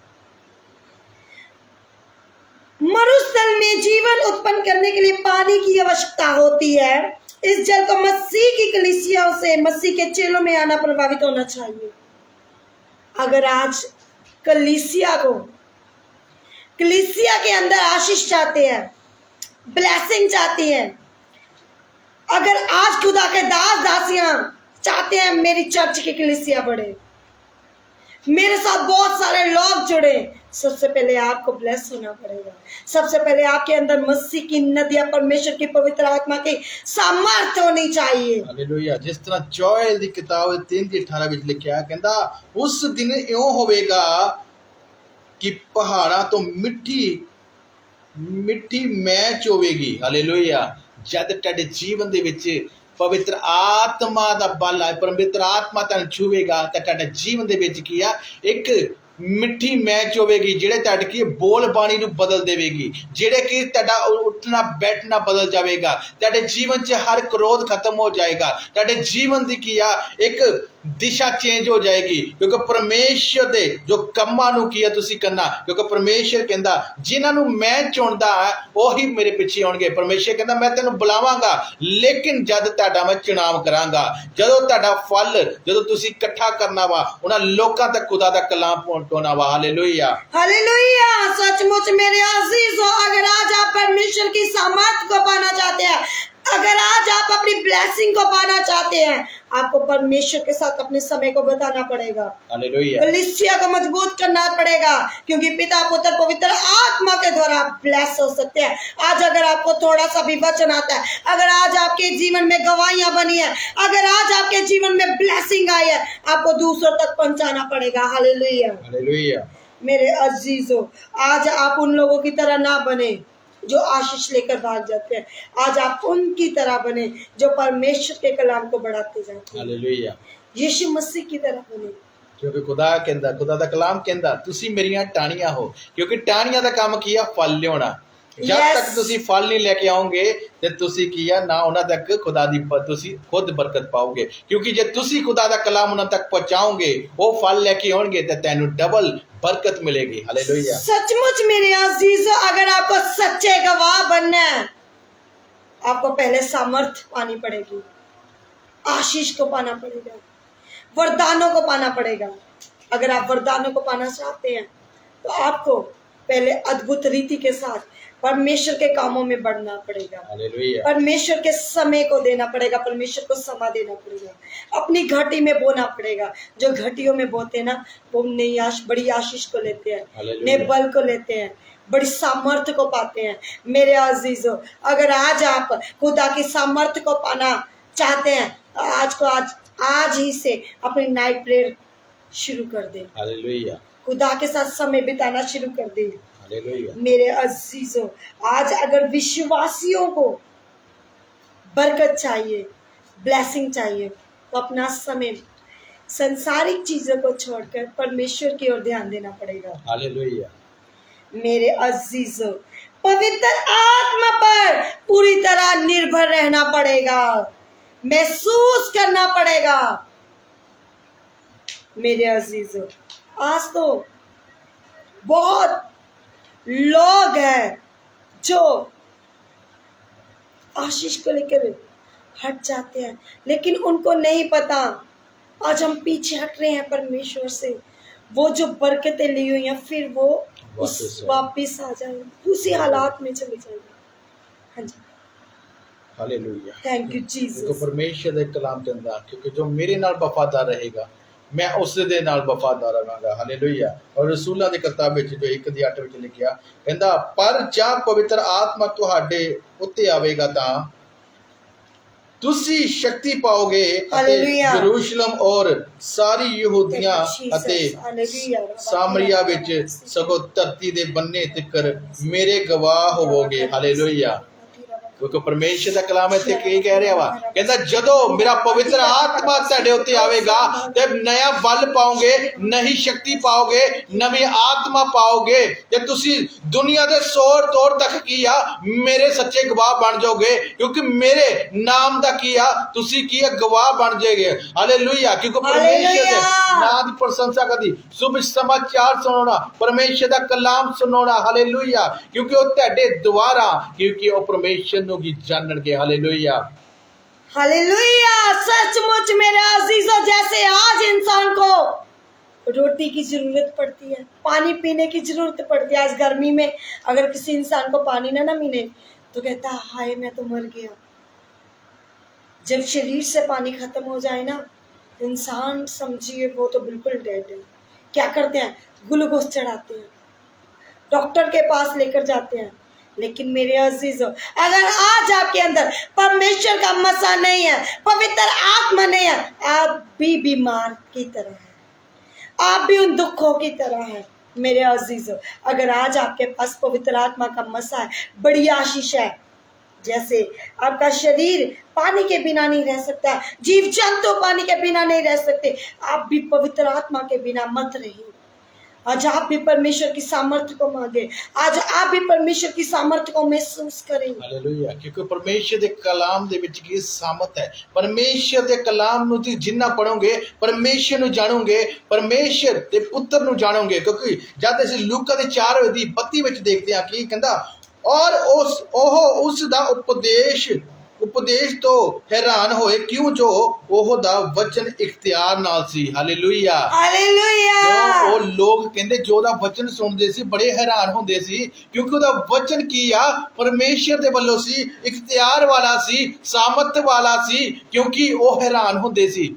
मरुस्थल में जीवन उत्पन्न करने के लिए पानी की आवश्यकता होती है। इस जल को मसीह की कलीसियाओं से, मसीह के चेलों में आना प्रभावित होना चाहिए। अगर आज कलीसिया के अंदर आशीष चाहते हैं, ब्लेसिंग चाहती हैं, अगर आज खुदा के दास दासियां चाहते हैं मेरी चर्च की कलीसिया बढ़े, मेरे साथ बहुत सारे लोग जुड़े। सबसे पहले आपको ब्लेस होना पड़ेगा। सबसे पहले आपके अंदर मसीह की नदियां, परमेश्वर की पवित्र आत्मा की सामर्थ्य होनी चाहिए। ਹਾਲੇਲੂਇਆ। ਜਿਸ ਤਰ੍ਹਾਂ ਜੋਇਲ ਦੀ ਕਿਤਾਬ 3:18 ਵਿੱਚ ਲਿਖਿਆ, ਕਹਿੰਦਾ ਉਸ ਦਿਨ ਇਉਂ ਹੋਵੇਗਾ ਕਿ ਪਹਾੜਾਂ ਤੋਂ ਮਿੱਠੀ ਮਿੱਠੀ ਮੈਂ ਚੋਵੇਗੀ। ਹਾਲੇਲੂਇਆ। ਜਦ ਤੁਹਾਡੇ ਜੀਵਨ ਦੇ ਵਿੱਚ ਪਵਿੱਤਰ ਆਤਮਾ ਦਾ ਬਲ ਹੈ, ਪਵਿੱਤਰ ਆਤਮਾ ਤੁਹਾਨੂੰ ਛੂਵੇਗਾ ਤਾਂ ਤੁਹਾਡੇ ਜੀਵਨ ਦੇ ਵਿੱਚ ਕੀ ਆ, ਇੱਕ ਮਿੱਠੀ ਮੈਚ ਹੋਵੇਗੀ ਜਿਹੜੇ ਤੁਹਾਡੇ ਕੀ ਬੋਲ ਬਾਣੀ ਨੂੰ ਬਦਲ ਦੇਵੇਗੀ, ਜਿਹੜੇ ਕਿ ਤੁਹਾਡਾ ਉੱਠਣਾ ਬੈਠਣਾ ਬਦਲ ਜਾਵੇਗਾ। ਤੁਹਾਡੇ ਜੀਵਨ 'ਚ ਹਰ ਕ੍ਰੋਧ ਖਤਮ ਹੋ ਜਾਏਗਾ। ਤੁਹਾਡੇ ਜੀਵਨ ਦੀ ਕੀ ਆ, ਇੱਕ ਦਿਸ਼ਾ ਚੇਂਜ ਹੋ ਜਾਏਗੀ, ਕਿਉਂਕਿ ਪਰਮੇਸ਼ਰ ਦੇ ਜੋ ਕੰਮਾਂ ਨੂੰ ਕੀ ਆ ਤੁਸੀਂ ਕਰਨਾ, ਕਿਉਂਕਿ ਪਰਮੇਸ਼ਰ ਕਹਿੰਦਾ ਜਿਨ੍ਹਾਂ ਨੂੰ ਮੈਂ ਚੁਣਦਾ ਉਹੀ ਮੇਰੇ ਪਿੱਛੇ ਆਉਣਗੇ। ਪਰਮੇਸ਼ਰ ਕਹਿੰਦਾ ਮੈਂ ਤੈਨੂੰ ਬੁਲਾਵਾਂਗਾ, ਲੇਕਿਨ ਜਦ ਤੁਹਾਡਾ ਮੈਂ ਚੁਣਾਵ ਕਰਾਂਗਾ, ਜਦੋਂ ਤੁਹਾਡਾ ਫਲ ਜਦੋਂ ਤੁਸੀਂ ਇਕੱਠਾ ਕਰਨਾ ਵਾ ਉਹਨਾਂ ਲੋਕਾਂ ਤੱਕ ਖੁਦਾ ਦਾ ਕਲਾਮ पहुंचाना वा। Hallelujah hallelujah. सचमुच मेरे अजीजों, अगर आज आप परमेश्वर की सामर्थ को पाना चाहते हैं, अगर आज आप अपनी ब्लेसिंग को पाना चाहते हैं, आपको परमेश्वर के साथ अपने समय को बताना पड़ेगा। हालेलुया। कलीसिया को मजबूत करना पड़ेगा, क्योंकि पिता पुत्र पवित्र आत्मा के द्वारा आप ब्लेस हो सकते हैं। आज अगर आपको थोड़ा सा भी वचन आता है, अगर आज आपके जीवन में गवाहियां बनी है, अगर आज आपके जीवन में ब्लेसिंग आई है, आपको दूसरों तक पहुंचाना पड़ेगा। हालेलुया। हालेलुया। मेरे अजीजों, आज आप उन लोगों की तरह ना बने जो आशीष लेकर भाग जाते हैं। आज आप उनकी तरह बने जो परमेश्वर के कलाम को बढ़ाते जाते हैं। हालेलुया। यीशु मसीह की तरह बने, ਕਿਉਂਕਿ ਖੁਦਾ ਦਾ ਕਲਾਮ ਕਹਿੰਦਾ ਤੁਸੀਂ ਮੇਰੀਆਂ ਟਾਹਣੀਆਂ ਹੋ, ਕਿਉਂਕਿ ਟਾਹਣੀਆਂ ਦਾ ਕੰਮ ਕੀ ਆ, ਫਲ ਲਿਆਉਣਾ। ਜਦ ਤੱਕ ਤੁਸੀਂ ਫਲ ਨਹੀਂ ਲੈ ਕੇ ਆਓਗੇ ਤੇ ਤੁਸੀਂ ਕੀ ਆ ਨਾ ਉਹਨਾਂ ਤੱਕ ਖੁਦਾ ਦੀ ਤੁਸੀਂ ਖੁਦ ਬਰਕਤ ਪਾਓਗੇ, ਕਿਉਂਕਿ ਜੇ ਤੁਸੀਂ ਖੁਦਾ ਦਾ ਕਲਾਮ ਉਹਨਾਂ ਤੱਕ ਪਹੁੰਚਾਓਗੇ ਉਹ ਫਲ ਲੈ ਕੇ ਆਉਣਗੇ ਤੇ ਤੈਨੂੰ ਡਬਲ बरकत मिलेगी। हालेलुया। सचमुच मेरे अजीजों, अगर आपको सच्चे गवाह बनना है, आपको पहले सामर्थ पानी पड़ेगी, आशीष को पाना पड़ेगा, वरदानों को पाना पड़ेगा। अगर आप वरदानों को पाना चाहते हैं तो आपको पहले अद्भुत रीति के साथ परमेश्वर के कामों में बढ़ना पड़ेगा। हालेलुया। परमेश्वर के समय को देना पड़ेगा, परमेश्वर को समय देना पड़ेगा, अपनी घटी में बोना पड़ेगा। जो घटियों में बोते ना वो नई बड़ी आशीष को लेते हैं, नए बल को लेते हैं, बड़ी सामर्थ्य को पाते हैं। मेरे अजीजों, अगर आज आप खुदा की सामर्थ्य को पाना चाहते हैं, आज ही से अपनी नाइट प्रेयर शुरू कर दें। हालेलुया। खुदा के साथ समय बिताना शुरू कर दें। हालेलुया। मेरे अजीजों, आज अगर विश्वासियों को बरकत चाहिए, ब्लेसिंग चाहिए, तो अपना समय संसारिक चीजों को छोड़कर परमेश्वर की ओर ध्यान देना पड़ेगा। हालेलुया। मेरे अजीजों, पवित्र आत्मा पर पूरी तरह निर्भर रहना पड़ेगा, महसूस करना पड़ेगा। मेरे अजीजों, आज तो बहुत लोग हैं जो आशीष को लेकर हट जाते हैं, लेकिन उनको नहीं पता आज हम पीछे हट रहे हैं परमेश्वर से। वो जो बरकतें ली हुई हैं फिर वो वापिस आ जाएंगे, उसी हालात में चले जाएंगे। हाँ जी। हालेलुया। Thank you Jesus. तो परमेश्वर ਦਾ ਕਲਾਮ ਕਹਿੰਦਾ ਕਿਉਂਕਿ ਜੋ ਮੇਰੇ ਨਾਲ ਵਫਾਦਾਰ ਰਹੇਗਾ मैं उस दे नाल वफादार रहांगा। हालेलुया। और रसूलां दी किताब विच जो 1:8 विच लिखिया कहंदा पर जा पवित्र आत्मा तुहाडे उत्ते आवेगा तां तुसी शक्ति पाओगे अते यरूशलेम और सारी यहूदिया अते सामरिया विच सगो धरती दे बन्ने तिकर मेरे गवाह होवोगे। हालेलुया। क्योंकि परमेश्वर का कलाम इत्थे की कह रहा वा, कहंदा जदों मेरा पवित्र आत्मा तुहाडे उत्ते आवेगा ते नया बल पाओगे, नई शक्ति पाओगे, नवी आत्मा पाओगे ते तुसी दुनिया दे सोर तौर तक की आ मेरे सच्चे गवाह बन जाओगे, क्योंकि मेरे नाम दा की आ तुसी की गवाह बन जाओगे। हालेलुया। क्योंकि परमेश्वर दे नाम दी प्रशंसा करदी, शुभ समाचार सुनाना, परमेश्वर दा कलाम सुनाना। हालेलुया। क्योंकि वो तुहाडे द्वारा, क्योंकि वो परमेश्वर की जानणगे। हालेलुया। हालेलुया। सचमुच मेरे अजीजों, जैसे आज इंसान को रोटी की जरूरत पड़ती है, पानी पीने की जरूरत पड़ती है, आज गर्मी में अगर किसी इंसान को पानी ना मिले तो कहता है हाय मैं तो मर गया। जब शरीर से पानी खत्म हो जाए ना, इंसान समझिए वो तो बिल्कुल डेड है। क्या करते हैं? ग्लूकोज चढ़ाते हैं, डॉक्टर के पास लेकर जाते हैं। लेकिन मेरे अजीजों, अगर आज आपके अंदर परमेश्वर का मसा नहीं है, पवित्र आत्मा नहीं है, आप भी बीमार की तरह है, आप भी उन दुखों की तरह है। मेरे अजीजों, अगर आज आपके पास पवित्र आत्मा का मसा है, बड़ी आशीष है। जैसे आपका शरीर पानी के बिना नहीं रह सकता, जीव जंतु पानी के बिना नहीं रह सकते, आप भी पवित्र आत्मा के बिना मत रहिए। आज आप भी परमेश्वर की सामर्थ्य को मांगे, आज आप भी परमेश्वर की सामर्थ्य को महसूस करें। हालेलुया, क्योंकि परमेश्वर ਦੇ ਕਲਾਮ ਦੇ ਵਿੱਚ ਕੀ ਸਾਮਤ ਹੈ। ਪਰਮੇਸ਼ਰ ਦੇ ਕਲਾਮ ਨੂੰ ਤੁਸੀਂ ਜਿੰਨਾ ਪੜੋਗੇ, ਪਰਮੇਸ਼ਰ ਨੂੰ ਜਾਣੋਗੇ, ਪਰਮੇਸ਼ਰ ਦੇ ਪੁੱਤਰ ਨੂੰ ਜਾਣੋਗੇ। ਕਿਉਂਕਿ ਜਦ ਅਸੀਂ ਲੂਕਾ ਦੇ 4:32 ਵਿੱਚ ਦੇਖਦੇ ਹਾਂ ਕੀ ਕਹਿੰਦਾ, ਔਰ ਉਸ ਦਾ ਉਪਦੇਸ਼ ਤੋਂ ਹੈਰਾਨ ਹੋਏ, ਕਿਉਂ ਜੋ ਉਹ ਦਾ ਵਚਨ ਇਖਤਿਆਰ ਨਾਲ ਸੀ। Hallelujah, hallelujah. ਉਹ ਲੋਕ ਕਹਿੰਦੇ ਜੋ ਉਹਦਾ ਵਚਨ ਸੁਣਦੇ ਸੀ ਬੜੇ ਹੈਰਾਨ ਹੁੰਦੇ ਸੀ, ਕਿਉਂਕਿ ਉਹਦਾ ਵਚਨ ਕੀ ਆ, ਪਰਮੇਸ਼ਰ ਦੇ ਵੱਲੋਂ ਸੀ, ਇਖਤਿਆਰ ਵਾਲਾ ਸੀ, ਸਾਮਰਥ ਵਾਲਾ ਸੀ, ਕਿਉਂਕਿ ਉਹ ਹੈਰਾਨ ਹੁੰਦੇ ਸੀ।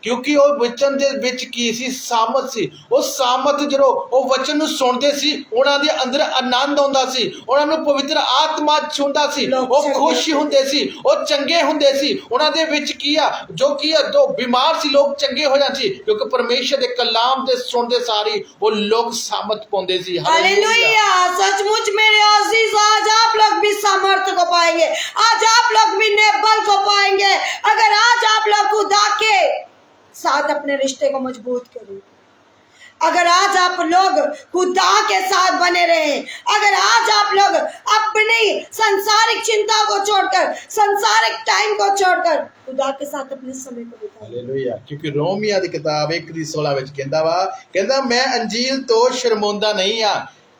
ਕਿਉਂਕਿ ਉਹ ਵਚਨ ਦੇ ਵਿੱਚ ਕੀ ਸੀ, ਸਾਮਤ ਸੀ। ਉਹ ਸਾਮਤ ਜਦੋਂ ਉਹ ਵਚਨ ਨੂੰ ਸੁਣਦੇ ਸੀ, ਉਹਨਾਂ ਦੇ ਅੰਦਰ ਆਨੰਦ ਆਉਂਦਾ ਸੀ, ਉਹਨਾਂ ਨੂੰ ਪਵਿੱਤਰ ਆਤਮਾ ਛੂੰਹਦਾ ਸੀ, ਉਹ ਖੁਸ਼ ਹੁੰਦੇ ਸੀ, ਉਹ ਚੰਗੇ ਹੁੰਦੇ ਸੀ। ਉਹਨਾਂ ਦੇ ਵਿੱਚ ਕੀ ਆ, ਜੋ ਬਿਮਾਰ ਸੀ ਲੋਕ ਚੰਗੇ ਹੋ ਜਾਂਦੇ ਸੀ, ਕਿਉਂਕਿ ਪਰਮੇਸ਼ਰ ਦੇ ਕਲਾਮ ਦੇ ਸੁਣਦੇ ਸਾਰੀ ਉਹ ਲੋਕ ਸਾਮਤ ਪਾਉਂਦੇ ਸੀ। हालेलुया। सचमुच मेरे अजीज, आज आप लोग भी सामर्थ्य को पाएंगे, आज आप लोग भी बल को पाएंगे। अगर आज आप लोग खुदा के साथ अपने रिश्ते को मजबूत करें, अगर आज आप लोग खुदा के साथ बने रहे, अगर आज आप लोग अपनी संसारिक चिंता को छोड़कर, संसारिक टाइम को छोड़कर खुदा के साथ अपने समय को बिताएं। हालेलुया, क्योंकि रोमिया ਦੀ ਕਿਤਾਬ 1:16 ਵਿੱਚ ਕਹਿੰਦਾ ਮੈਂ ਅੰਜੀਲ ਤੋਂ ਸ਼ਰਮਿੰਦਾ ਨਹੀਂ ਆ।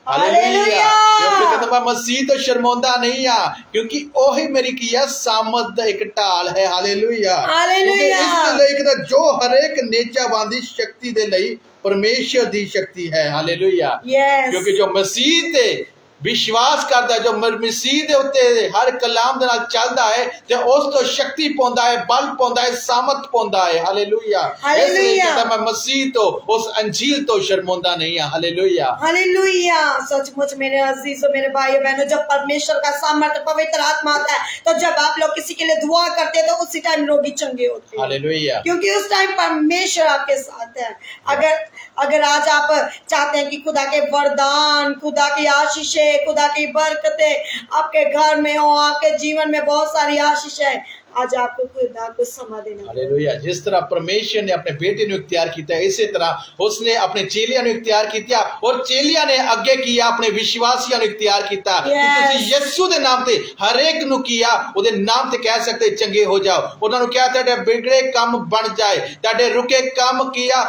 हालेलुया, क्योंकि कहता मैं मसीह तो शर्मिंदा नहीं आ, क्योंकि ओही मेरी की है सामत दा एक ढाल है। Hallelujah, hallelujah. इस लई कहता जो हर एक नेचावान दी शक्ति दे लई परमेश्वर दी शक्ति है। हालेलुया, क्योंकि जो मसीह ते विश्वास करता है, जो मसीह दे उत्ते हर कलाम दे नाल चलदा है, ते उस तो शक्ति पाउंदा है, बल पाउंदा है, सामर्थ पाउंदा है। हालेलुया, इसलिए कहता मैं मसीह तो उस अंजील तो शर्मिंदा नहीं है। Hallelujah, hallelujah. सचमुच मेरे अजीजों, मेरे भाइयों बहनों, जब परमेश्वर का सामर्थ्य पवित्र आत्मा आता है, तो जब आप लोग किसी के लिए दुआ करते हैं, तो उसी टाइम रोगी चंगे होते हैं। हालेलुया, क्योंकि उस टाइम परमेश्वर आपके साथ है। अगर आज आप चाहते हैं कि खुदा के वरदान, खुदा की आशीषें, खुदा की बरकतें आपके घर में हो, आपके जीवन में बहुत सारी आशीषें, आज आपको खुदा को समा देना। हालेलुया, जिस तरह परमेश्वर ने अपने बेटे ने इख्तियार किया, इसी तरह उसने अपने चेलियां ने इख्तियार किया, और चेलियां ने अगे किया अपने विश्वासियों ने इख्तियार किया। यीशु दे नाम ते हर एक नु किया, उहदे नाम ते कह सकते चंगे हो जाओ। उन्होंने कहा तेरे बिगड़े काम बन जाए, तेरे रुके काम किया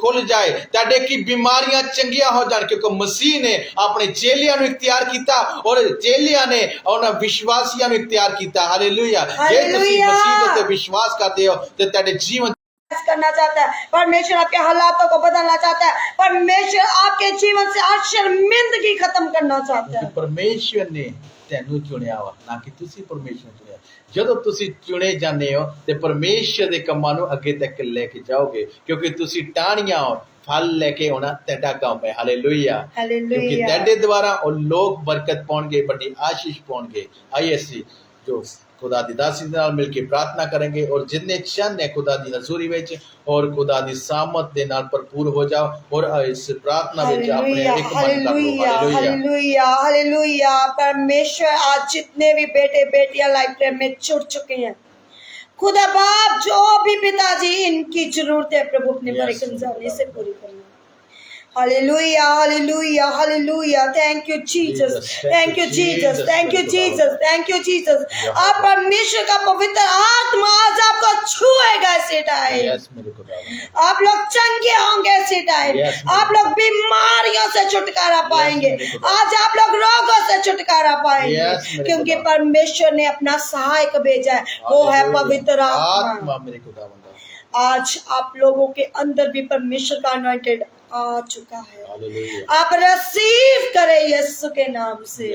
खुल जाए, तेरे की बीमारियां चंगियां हो जाए, क्योंकि मसीह ने अपने चेलियां नु इख्तियार किया, और चेलियां ने उन्होंने विश्वासियों नु इख्तियार किया। हालेलुया, मसीह पे विश्वास करते हो तो तेरे जीवन करना चाहता है, परमेश्वर आपके हालातों को बदलना चाहता है, परमेश्वर आपके जीवन से हर शर्मिंदगी खत्म करना चाहता है। परमेश्वर ने तेनू चुनिया वा, ना कि तुसी परमेश्वर ने चुनिया। जदों तुसी चुने जाते हो तो परमेश्वर के कामां नू अगे तक लेके जाओगे, क्योंकि तुसी टाणियां हो, फल लेके आना तेरा काम है। हालेलुया, क्योंकि तेरे द्वारा और लोग बरकत पाउणगे, बड़ी आशीष पाउणगे। आइए असीं जो खुदा दी दासी दे नाल मिल के प्रार्थना करेंगे, और जिन्ने चंद है खुदा दी हजूरी विच और खुदा दी सामत दे नाल भरपूर हो जाओ, और इस प्रार्थना विच अपने एक मन कर लो। Hallelujah, hallelujah. परमेश्वर आज जितने भी बेटे बेटियां लाइफ में जुड़ चुके हैं, खुदा बाप जो भी पिताजी इनकी जरूरतें प्रभु अपने बड़े खजाने से पूरी करना। Hallelujah, hallelujah, hallelujah. Thank you Jesus, thank you Jesus, thank you Jesus, thank you Jesus. आप परमेश्वर का पवित्र आत्मा आज आपको छुएगा इसी टाइम। आप लोग चंगे होंगे इसी टाइम। आप लोग बीमारियों से छुटकारा पाएंगे, आज आप लोग रोगों से छुटकारा पाएंगे, क्योंकि परमेश्वर ने अपना सहायक भेजा है, वो है पवित्र आत्मा। आज आप लोगों के अंदर भी परमेश्वर का अनॉइंटेड आ चुका है। आप रिसीव करें यीशु के नाम से।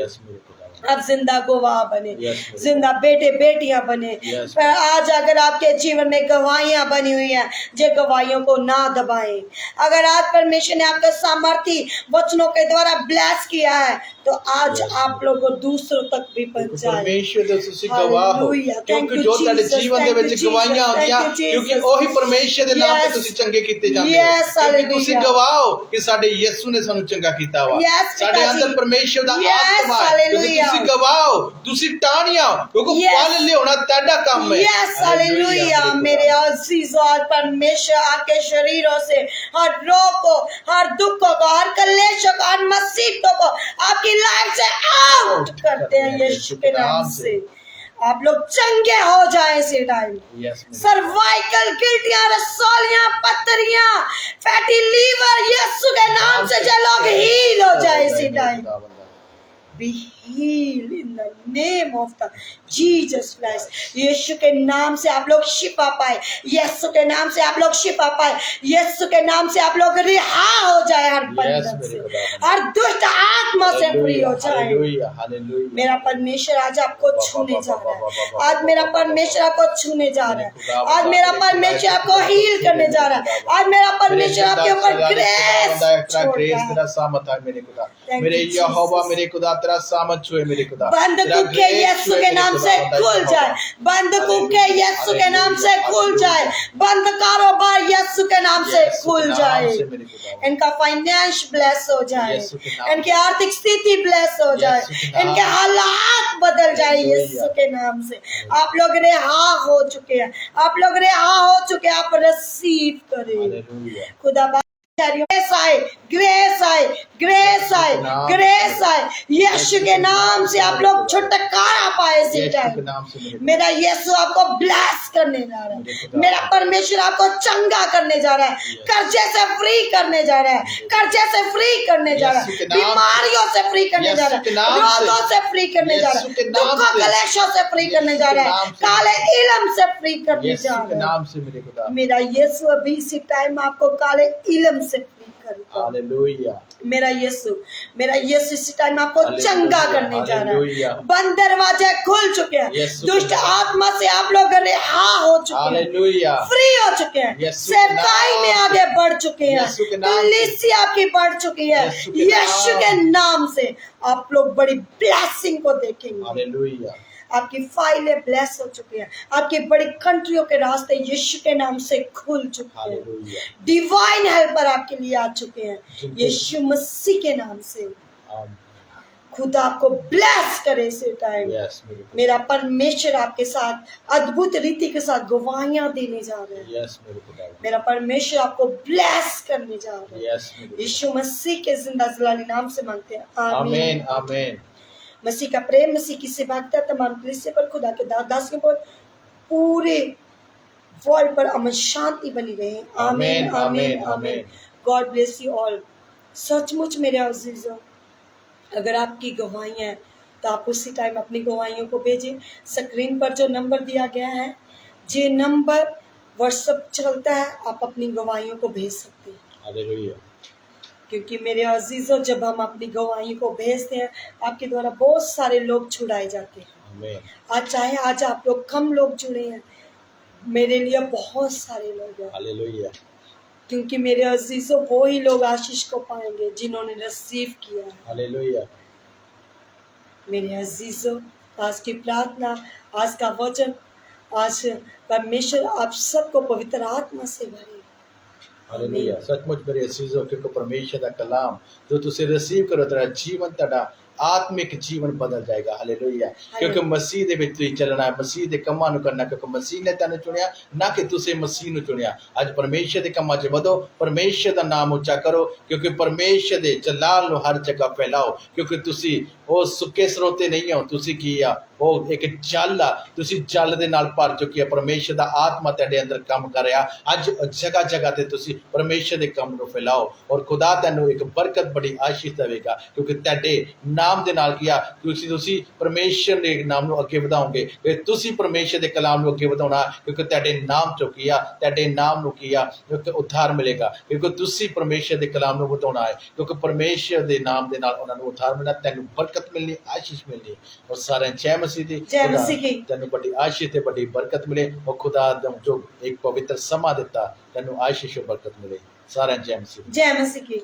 आप जिंदा गवाह बने, Yes, जिंदा बेटे बेटियां बने। Yes, पर आज अगर आपके जीवन में गवाहियां बनी हुई हैं, जे गवाहियों को ना दबाएं। अगर आज परमेश्वर ने आपको सामर्थी वचनों के द्वारा ब्लेस किया है, तो आज Yes, आप लोगों को दूसरों तक भी पहुंचाए। परमेश्वर ਦੇ ਤੁਸੀਂ ਗਵਾਹ ਹੋ Hallelujah. Thank ਕਿਉਂਕਿ you, ਜੋ ਤੁਹਾਡੇ Jesus. ਜੀਵਨ ਦੇ Thank ਵਿੱਚ you, ਗਵਾਹੀਆਂ Jesus. ਆਉਂਦੀਆਂ Thank you, ਕਿਉਂਕਿ Jesus. ਉਹੀ ਪਰਮੇਸ਼ਰ ਦੇ ਨਾਮ ਤੇ Yes. ਤੁਸੀਂ ਚੰਗੇ ਕੀਤੇ ਜਾਂਦੇ Yes, ਹੋ ਕਿਉਂਕਿ ਤੁਸੀਂ hallelujah. ਗਵਾਹ ਹੋ ਕਿ ਸਾਡੇ ਯਿਸੂ ਨੇ ਸਾਨੂੰ ਚੰਗਾ ਕੀਤਾ ਵਾ Yes, ਸਾਡੇ ਪਿਤਾ ਅੰਦਰ ਜੀ। ਪਰਮੇਸ਼ਰ ਦਾ Yes, ਆਤਮਾ ਹੈ ਕਿਉਂਕਿ hallelujah. ਤੁਸੀਂ ਗਵਾਹ ਹੋ ਤੁਸੀਂ ਟਾਹਣੀਆਂ ਹੋ ਕਿਉਂਕਿ Yes. ਫਲ ਲਿਆਉਣਾ ਤੁਹਾਡਾ ਕੰਮ ਹੈ यस हालेलुया। मेरे अजीजों और परमेश्वर आपके शरीरों से हर रोग को, हर दुखों को, हर कलेशों को, हर मुसीबतों को आपकी लाइफ से आउट करते हैं यीशु के नाम से। आप लोग चंगे हो जाए इसी टाइम। Yes, सर्वाइकल गिल्टियां, रसौलियां, पत्थरियां, फैटी लीवर, यीशु के नाम से जो लोग हील हो जाए इसी time. Be healed in the name of the Jesus Christ। यीशु के नाम से आप लोग शिफा पाए, यीशु के नाम से आप लोग शिफा पाए, यीशु के नाम से आप लोग रिहा हो जाए हर बंधन से, हर दुष्ट आत्मा से फ्री हो जाए। मेरा परमेश्वर आज आपको छूने जा रहा है। आज मेरा परमेश्वर आपको छूने जा रहा है। आज मेरा परमेश्वर आपको हील करने जा रहा है। आज मेरा परमेश्वर आपके ऊपर ग्रेस छोड़ रहा है। तेरा सामत है मेरे खुदा, Thank मेरे you, यहोवा Jesus। मेरे खुदा तेरा सामत छुए मेरे खुदा, बंद तेरा कुके ग्रेस यीशु छुए के मेरे नाम खुदा, से खुदा खुल यहोवा। जाए। बंद कुके यीशु के नाम से खुल जाए। बंद कारोबार यीशु के नाम से यीशु के खुल नाम जाए। से मेरे खुदा। इनका फाइनेंस ब्लेस हो जाए, यीशु के नाम इनकी आर्थिक स्थिति ब्लेस हो जाए, यीशु के नाम इनके हालात बदल जाए हालेलुया। यीशु के नाम से। आप लोग रिहा हो चुके हैं, आप लोग रिहा हो चुके हैं। आप रिसीव करें हालेलुया। खुदा। ग्रेस आए, ग्रेस आए, ग्रेस आए, ग्रेस आए। यीशु के नाम से आप लोग छुटकारा पाए इसी यीशु के टाइम। नाम से मेरे खुदा। मेरा यीशु आपको ब्लेस करने जा रहा है। मेरा परमेश्वर आपको चंगा करने जा रहा है, कर्जे से फ्री करने जा रहा है, कर्जे से फ्री करने जा रहा यीशु है, के नाम से। बीमारियों से फ्री करने जा रहा यीशु के है, नाम से। रोगों से फ्री करने जा रहा यीशु है, के नाम दुखों से। कलेशों से फ्री करने जा रहा यीशु है, के नाम से। काले इलम से फ्री करने यीशु जा के रहा है। नाम से मेरे खुदा। मेरा यीशु अभी इसी टाइम आपको काले इलम से फ्री करेगा। हालेलुया। मेरा यीशु इसी टाइम आपको हालेलुया, चंगा करने जा रहा हालेलुया। है। बंद दरवाजे खुल चुके हैं, यीशु दुष्ट के नाम। आत्मा से आप लोग रिहा हो चुके हैं, हालेलुया। फ्री हो चुके हैं, यीशु के सेवकाई नाम में से। आगे बढ़ चुके हैं, यीशु के नाम से। कलीसिया आपकी बढ़ चुकी है। यीशु के यीशु के नाम से आप लोग बड़ी ब्लेसिंग को देखेंगे। हालेलुया। आपकी फाइलें ब्लेस हो चुकी हैं, आपकी बड़ी कंट्रियों के रास्ते यीशु के नाम से खुल चुके हैं। हालेलुया। डिवाइन हेल्पर आपके लिए आ चुके हैं जिनके- यीशु मसीह के नाम से। आमीन। खुदा आपको ब्लेस करे इसी टाइम। यस मेरे खुदा। मेरा परमेश्वर आपके साथ अद्भुत रीति के साथ गवाहियां देने जा रहे हैं। यस मेरे खुदा। मेरा परमेश्वर आपको ब्लेस करने जा रहे हैं। यस मेरे खुदा। यीशु मसीह के जिंदा जलाली नाम से मांगते हैं, आमीन। आमीन आमीन। मसीह का प्रेम, मसीह की सेवकता तमाम कलीसिया पर, खुदा के दासियों पर, पूरे वर्ल्ड पर अमन शांति बनी रहे। आमीन आमीन, आमीन आमीन। आमीन। God bless you all. सचमुच मेरे अजीजों, अगर आपकी गवाहियाँ हैं तो आप उसी टाइम अपनी गवाहियों को भेजें। स्क्रीन पर जो नंबर दिया गया है, ये नंबर व्हाट्सएप चलता है, आप अपनी गवाहियों को भेज सकते हैं। हालेलुया। क्योंकि मेरे अजीजों, जब हम अपनी गवाही को भेजते हैं, आपके द्वारा बहुत सारे लोग छुड़ाए जाते हैं। आमीन। आज आप लोग कम लोग जुड़े हैं, मेरे लिए बहुत सारे लोग हैं। हालेलुया। क्योंकि मेरे अजीजों, वो ही लोग आशीष को पाएंगे जिन्होंने रिसीव किया है। हालेलुया। मेरे अजीजों, आज की प्रार्थना, आज का वचन, आज परमेश्वर आप सबको पवित्र आत्मा से भरे। हालेलुया। सचमुच मेरे अजीजों, क्योंकि परमेश्वर का कलाम जो तुसे रिसीव करो, तेरा जीवन तेरा आत्मिक जीवन बदल जाएगा। हालेलुया। क्योंकि मसीह ਦੇ ਵਿੱਚ ਤੁਸੀਂ ਚੱਲਣਾ ਹੈ, ਮਸੀਹ ਦੇ ਕੰਮਾਂ ਨੂੰ ਕਰਨਾ, ਕਿਉਂਕਿ ਮਸੀਹ ਨੇ ਤੈਨੂੰ ਚੁਣਿਆ, ਨਾ ਕਿ ਤੁਸੀਂ ਮਸੀਹ ਨੂੰ ਚੁਣਿਆ। ਅੱਜ ਪਰਮੇਸ਼ਰ ਦੇ ਕੰਮਾਂ 'ਚ ਵਧੋ, ਪਰਮੇਸ਼ਰ ਦਾ ਨਾਮ ਉੱਚਾ ਕਰੋ, ਕਿਉਂਕਿ ਪਰਮੇਸ਼ਰ ਦੇ ਜਲਾਲ ਨੂੰ ਹਰ ਜਗ੍ਹਾ ਫੈਲਾਓ। ਕਿਉਂਕਿ ਤੁਸੀਂ ਉਹ ਸੁੱਕੇ ਸਰੋਤੇ ਨਹੀਂ ਹੋ, ਤੁਸੀਂ ਕੀ ਆ, ਉਹ ਇੱਕ ਜਲ ਆ, ਤੁਸੀਂ ਜਲ ਦੇ ਨਾਲ ਭਰ ਚੁੱਕੀ ਆ। ਪਰਮੇਸ਼ਰ ਦਾ ਆਤਮਾ ਤੁਹਾਡੇ ਅੰਦਰ ਕੰਮ ਕਰ ਰਿਹਾ। ਅੱਜ ਜਗ੍ਹਾ ਜਗ੍ਹਾ ਤੇ ਤੁਸੀਂ ਪਰਮੇਸ਼ਰ ਦੇ ਕੰਮ ਨੂੰ ਫੈਲਾਓ ਔਰ ਖੁਦਾ ਤੈਨੂੰ ਇੱਕ ਬਰਕਤ ਬੜੀ ਆਸ਼ੀਸ਼ ਦੇਵੇਗਾ, ਕਿਉਂਕਿ ਤੁਹਾਡੇ ਨਾਮ ਦੇ ਨਾਲ ਕੀਆ ਤੁਸੀਂ ਪਰਮੇਸ਼ਰ ਦੇ ਨਾਮ ਨੂੰ ਅੱਗੇ ਵਧਾਓਗੇ। ਫਿਰ ਤੁਸੀਂ ਪਰਮੇਸ਼ਰ ਦੇ ਕਲਾਮ ਨੂੰ ਅੱਗੇ ਵਧਾਉਣਾ, ਕਿਉਂਕਿ ਤੁਹਾਡੇ ਨਾਮ ਚੋਂ ਕੀਆ, ਤੁਹਾਡੇ ਨਾਮ ਨੂੰ ਕੀਆ ਉद्धार ਮਿਲੇਗਾ, ਕਿਉਂਕਿ ਤੁਸੀਂ ਪਰਮੇਸ਼ਰ ਦੇ ਕਲਾਮ ਨੂੰ ਵਧਾਉਣਾ ਹੈ, ਕਿਉਂਕਿ ਪਰਮੇਸ਼ਰ ਦੇ ਨਾਮ ਦੇ ਨਾਲ ਉਹਨਾਂ ਨੂੰ ਉद्धार ਮਿਲਣਾ, ਤੈਨੂੰ ਬਰਕਤ ਮਿਲਣੀ, ਆਸ਼ੀਸ਼ ਮਿਲਣੀ। ਔਰ ਸਾਰਿਆਂ ਜੈ ਮਸੀਹ ਦੀ, जय मसीह की। ਤੈਨੂੰ ਵੱਡੀ ਆਸ਼ੀਸ਼ ਤੇ ਵੱਡੀ ਬਰਕਤ ਮਿਲੇ। ਔਰ ਖੁਦਾ ਦਾ ਜੋ ਇੱਕ ਪਵਿੱਤਰ ਸਮਾਂ ਦਿੱਤਾ, ਤੈਨੂੰ ਆਸ਼ੀਸ਼ ਔਰ ਬਰਕਤ ਮਿਲੇ। ਸਾਰਿਆਂ ਜੈ ਮਸੀਹ। जय मसीह की।